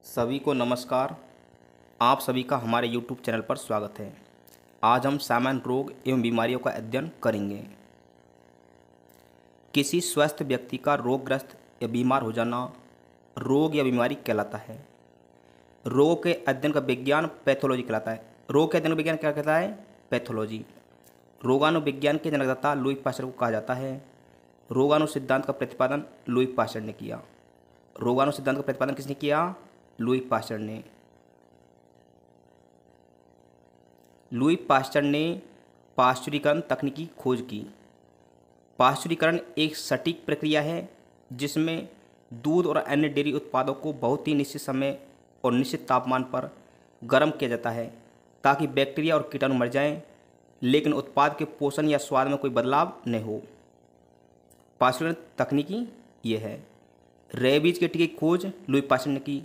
सभी को नमस्कार। आप सभी का हमारे YouTube चैनल पर स्वागत है। आज हम सामान्य रोग एवं बीमारियों का अध्ययन करेंगे। किसी स्वस्थ व्यक्ति का रोगग्रस्त या बीमार हो जाना रोग या बीमारी कहलाता है। रोग के अध्ययन का विज्ञान पैथोलॉजी कहलाता है। रोग के अध्ययन का विज्ञान क्या कहता है? पैथोलॉजी। रोगाणुविज्ञान के जनकदाता लुई पाश्चर को कहा जाता है। रोगाणु सिद्धांत का प्रतिपादन लुई पाश्चर ने किया। रोगाणु सिद्धांत का प्रतिपादन किसने किया? लुई पाश्चर ने। लुई पाश्चर ने पाश्चुरीकरण तकनीक की खोज की। पाश्चुरीकरण एक सटीक प्रक्रिया है जिसमें दूध और अन्य डेयरी उत्पादों को बहुत ही निश्चित समय और निश्चित तापमान पर गर्म किया जाता है ताकि बैक्टीरिया और कीटाणु मर जाएं, लेकिन उत्पाद के पोषण या स्वाद में कोई बदलाव न हो। पाश्चुरीकरण तकनीकी ये है। रेबीज के टीके की खोज लुई पाश्चर ने की।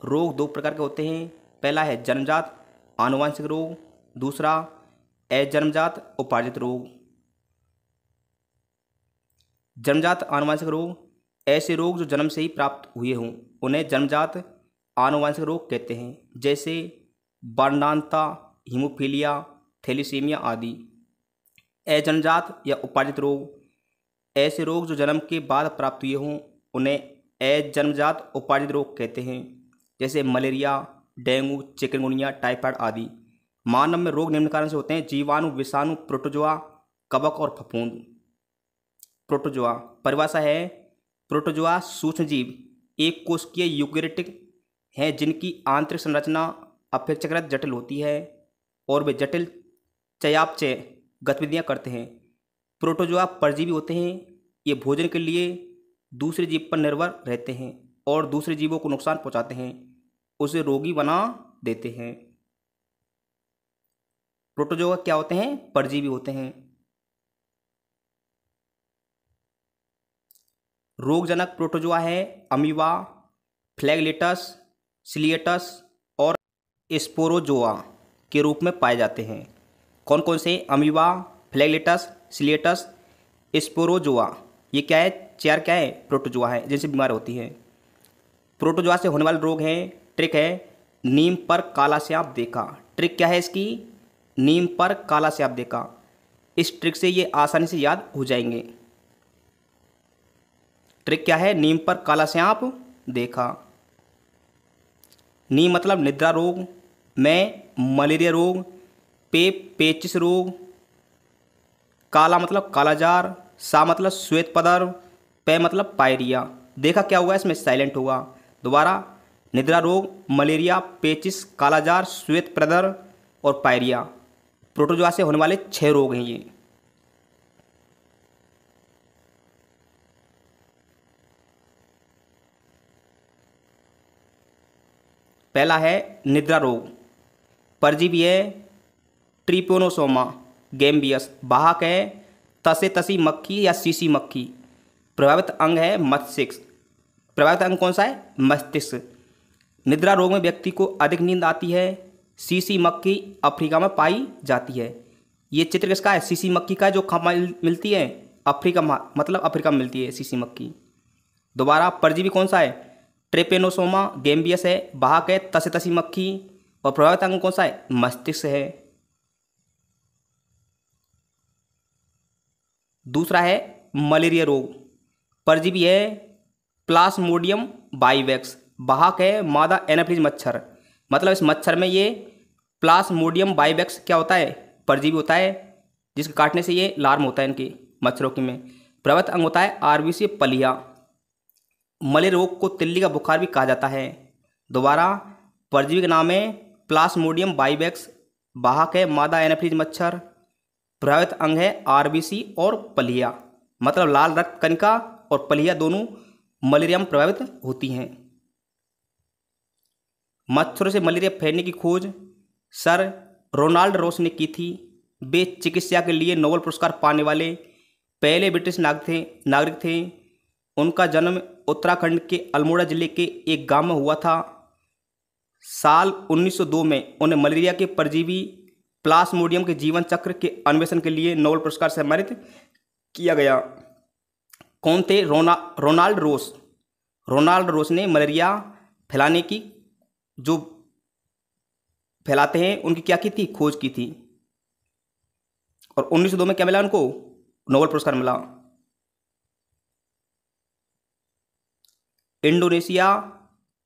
रोग दो प्रकार के होते हैं। पहला है जन्मजात आनुवांशिक रोग, दूसरा अजन्मजात उपार्जित रोग। जन्मजात आनुवांशिक रोग ऐसे रोग जो जन्म से ही प्राप्त हुए हों उन्हें जन्मजात आनुवांशिक रोग कहते हैं, जैसे वर्णांता, हीमोफीलिया, थैलीसीमिया आदि। अजन्मजात या उपार्जित रोग ऐसे रोग जो जन्म के बाद प्राप्त हुए हों उन्हें अजन्मजात उपार्जित रोग कहते हैं, जैसे मलेरिया, डेंगू, चिकनगुनिया, टाइफाइड आदि। मानव में रोग निम्न कारण से होते हैं: जीवाणु, विषाणु, प्रोटोजोआ, कवक और फफूंद। प्रोटोजोआ परिभाषा है: प्रोटोजोआ सूक्ष्म जीव एक कोशिकीय यूकेरियोटिक हैं जिनकी आंतरिक संरचना अपेक्षाकृत जटिल होती है और वे जटिल चयापचय गतिविधियां करते हैं। प्रोटोजोआ परजीवी होते हैं। ये भोजन के लिए दूसरे जीव पर निर्भर रहते हैं और दूसरे जीवों को नुकसान पहुंचाते हैं, उसे रोगी बना देते हैं। प्रोटोजोआ क्या होते हैं? परजीवी होते हैं। रोगजनक प्रोटोजोआ है अमीबा, फ्लैगेलेटस, सिलिएटस और स्पोरोजोआ के रूप में पाए जाते हैं। कौन कौन से? Amoeba, flagellates, ciliates, sporozoa. ये क्या है? चार क्या है? प्रोटोजोआ है जिनसे बीमार होती हैं। प्रोटोजोआ से होने वाले रोग हैं। ट्रिक है नीम पर काला सांप देखा। ट्रिक क्या है इसकी? नीम पर काला सांप देखा। इस ट्रिक से ये आसानी से याद हो जाएंगे। ट्रिक क्या है? नीम पर काला सांप देखा। नीम मतलब निद्रा रोग, में मलेरिया रोग, पे पेचिस रोग, काला मतलब कालाजार, सा मतलब श्वेत पदर, पे मतलब पायरिया। देखा क्या होगा इसमें? साइलेंट होगा। दोबारा, निद्रा रोग, मलेरिया, पेचिस, कालाजार, श्वेत प्रदर और पायरिया। प्रोटोजोआ से होने वाले 6 रोग हैं ये। पहला है निद्रा रोग। परजीवी है ट्रिपोनोसोमा गैम्बियस। वाहक है तसे तसी मक्खी या सीसी मक्खी। प्रभावित अंग है मस्तिष्क। प्रभावित अंग कौन सा है? मस्तिष्क। निद्रा रोग में व्यक्ति को अधिक नींद आती है। सीसी मक्खी अफ्रीका में पाई जाती है। ये चित्र किसका है? सीसी मक्खी का, जो कहाँ मिलती है? अफ्रीका, मतलब अफ्रीका में मिलती है सीसी मक्खी। दोबारा, परजीवी कौन सा है? ट्रिपेनोसोमा गैम्बियस है। वाहक है तसे तसी मक्खी और प्रभावित अंग कौन सा है? मस्तिष्क है। दूसरा है मलेरिया रोग। परजीवी है प्लाज्मोडियम बाइवेक्स। वाहक है मादा एनाफिलीज मच्छर। मतलब इस मच्छर में ये प्लाज्मोडियम बाइवेक्स क्या होता है? परजीवी होता है, जिसके काटने से ये लार्म होता है इनके मच्छरों के में। प्रभावित अंग होता है आरबीसी पलिया। मलेरिया रोग को तिल्ली का बुखार भी कहा जाता है। दोबारा, परजीवी का नाम है प्लाज्मोडियम बाइवेक्स। वाहक है मादा एनाफिलीज मच्छर। प्रभावित अंग है आरबीसी और पलिया। मतलब लाल रक्त कणिका और पलिया दोनों मलेरिया में प्रभावित होती हैं। मच्छरों से मलेरिया फैलने की खोज सर रोनाल्ड रोस ने की थी। वे चिकित्सा के लिए नोबेल पुरस्कार पाने वाले पहले ब्रिटिश नागरिक थे। उनका जन्म उत्तराखंड के अल्मोड़ा जिले के एक गांव में हुआ था। साल 1902 में उन्हें मलेरिया के परजीवी प्लाज्मोडियम के जीवन चक्र के अन्वेषण के लिए नोबेल पुरस्कार से सम्मानित किया गया। कौन थे? रोनाल्ड रोस। रोनाल्ड रोस ने मलेरिया फैलाने की जो फैलाते हैं उनकी क्या की थी, खोज की थी। और 1902 में क्या मिला उनको, नोबेल पुरस्कार मिला। इंडोनेशिया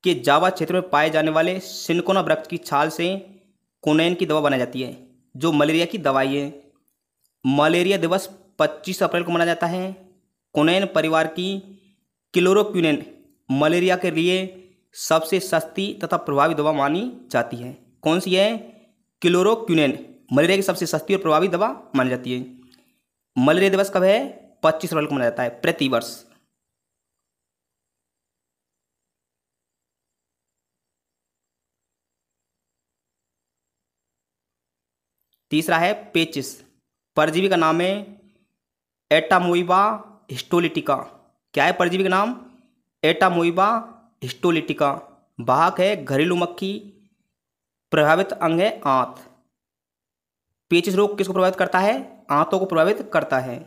के जावा क्षेत्र में पाए जाने वाले सिनकोना वृक्ष की छाल से कोनेन की दवा बनाई जाती है, जो मलेरिया की दवाई है। मलेरिया दिवस 25 अप्रैल को मनाया जाता है। कोनेन परिवार की क्लोरोक्विनेन मलेरिया के लिए सबसे सस्ती तथा प्रभावी दवा मानी जाती है। कौन सी है, क्लोरोक्विनेन मलेरिया की सबसे सस्ती और प्रभावी दवा मानी जाती है। मलेरिया दिवस कब है, 25 अप्रैल को मनाया जाता है प्रति वर्ष। तीसरा है पेचिस, परजीवी का नाम है एटामोइबा हिस्टोलिटिका। क्या है परजीवी का नाम, एटामोइबा हिस्टोलिटिका। वाहक है घरेलू मक्खी, प्रभावित अंग है आंत। पेचिस रोग किसको प्रभावित करता है, आंतों को प्रभावित करता है।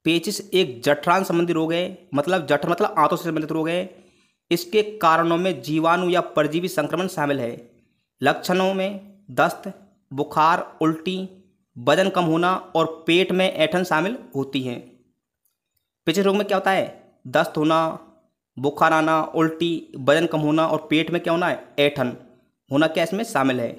पेचिस एक जठरांत संबंधी रोग है, मतलब जठर मतलब आंतों से संबंधित रोग है। इसके कारणों में जीवाणु या परजीवी संक्रमण शामिल है। लक्षणों में दस्त, बुखार, उल्टी, वजन कम होना और पेट में ऐंठन शामिल होती हैं। पेचिस रोग में क्या होता है, दस्त होना, बुखार आना, उल्टी, वजन कम होना और पेट में क्या होना है, ऐंठन होना, क्या इसमें शामिल है।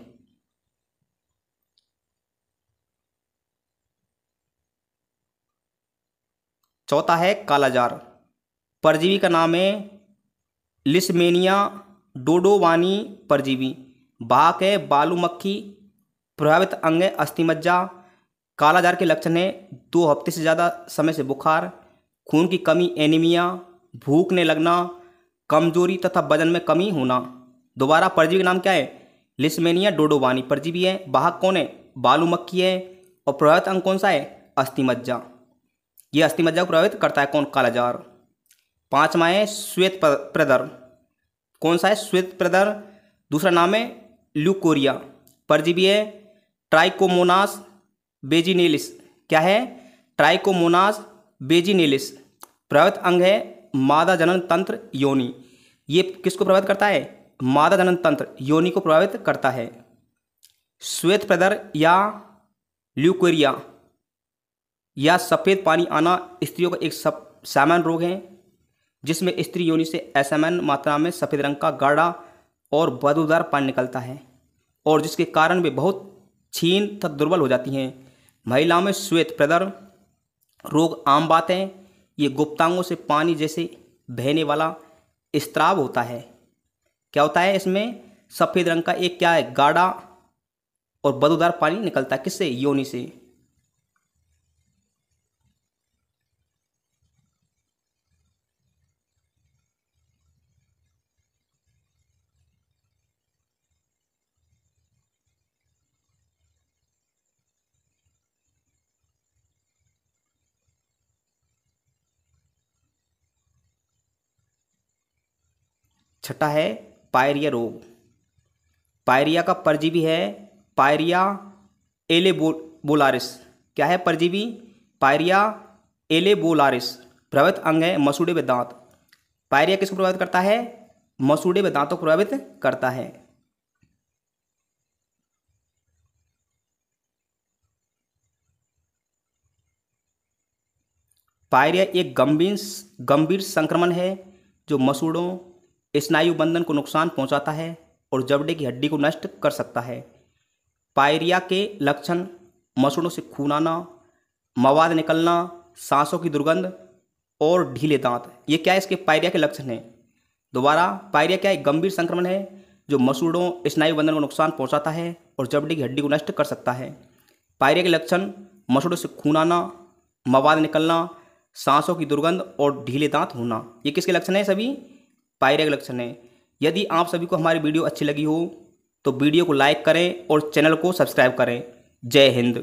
चौथा है कालाजार, परजीवी का नाम है लिस्मेनिया डोडोवानी परजीवी। वाहक है बालू मक्खी, प्रभावित अंग है अस्थिमज्जा। कालाजार के लक्षण है 2 हफ्ते से ज़्यादा समय से बुखार, खून की कमी एनीमिया, भूखने लगना, कमजोरी तथा वजन में कमी होना। दोबारा परजीवी का नाम क्या है, लिस्मेनिया डोडोवानी परजीवी है। वाहक कौन है, बालू मक्खी है और प्रभावित अंग कौन सा है, अस्थिमज्जा। ये अस्थिमज्जा को प्रभावित करता है कौन, कालाजार। पांचवा है श्वेत प्रदर। कौन सा है, श्वेत प्रदर। दूसरा नाम है ल्यूकोरिया, परजीवी है ट्राइकोमोनास बेजिनेलिस। क्या है, ट्राइकोमोनास बेजिनेलिस। प्रभावित अंग है मादा जनन तंत्र योनि। ये किसको प्रभावित करता है, मादा जनन तंत्र योनि को प्रभावित करता है। श्वेत प्रदर या ल्यूकोरिया या सफ़ेद पानी आना स्त्रियों का एक सामान्य रोग है, जिसमें स्त्री योनि से असामान्य मात्रा में सफ़ेद रंग का गाढ़ा और बदबूदार पानी निकलता है और जिसके कारण वे बहुत क्षीण तथा दुर्बल हो जाती हैं। महिलाओं में श्वेत प्रदर रोग आम बात है। ये गुप्तांगों से पानी जैसे बहने वाला स्त्राव होता है। क्या होता है, इसमें सफ़ेद रंग का एक क्या है, गाढ़ा और बदबूदार पानी निकलता है, किससे, योनि से। छठा है पायरिया रोग। पायरिया का परजीवी है पायरिया एलेबोलारिस। क्या है परजीवी, पायरिया एलेबोलारिस। प्रभावित अंग है मसूड़े व दांत। पायरिया किसको प्रभावित करता है, मसूड़े व दांतों को प्रभावित करता है। पायरिया एक गंभीर संक्रमण है जो मसूड़ों, स्नायु बंधन को नुकसान पहुंचाता है और जबड़े की हड्डी को नष्ट कर सकता है। पायरिया के लक्षण मसूड़ों से खून आना, मवाद निकलना, सांसों की दुर्गंध और ढीले दांत। ये क्या है, इसके पायरिया के लक्षण हैं। दोबारा, पायरिया क्या एक गंभीर संक्रमण है जो मसूड़ों, स्नायु बंधन को नुकसान पहुंचाता है और जबड़े की हड्डी को नष्ट कर सकता है। पायरिया के लक्षण मसूड़ों से खून आना, मवाद निकलना, सांसों की दुर्गंध और ढीले दांत होना। ये किसके लक्षण हैं, सभी पायरिया के लक्षण हैं। यदि आप सभी को हमारी वीडियो अच्छी लगी हो तो वीडियो को लाइक करें और चैनल को सब्सक्राइब करें। जय हिंद।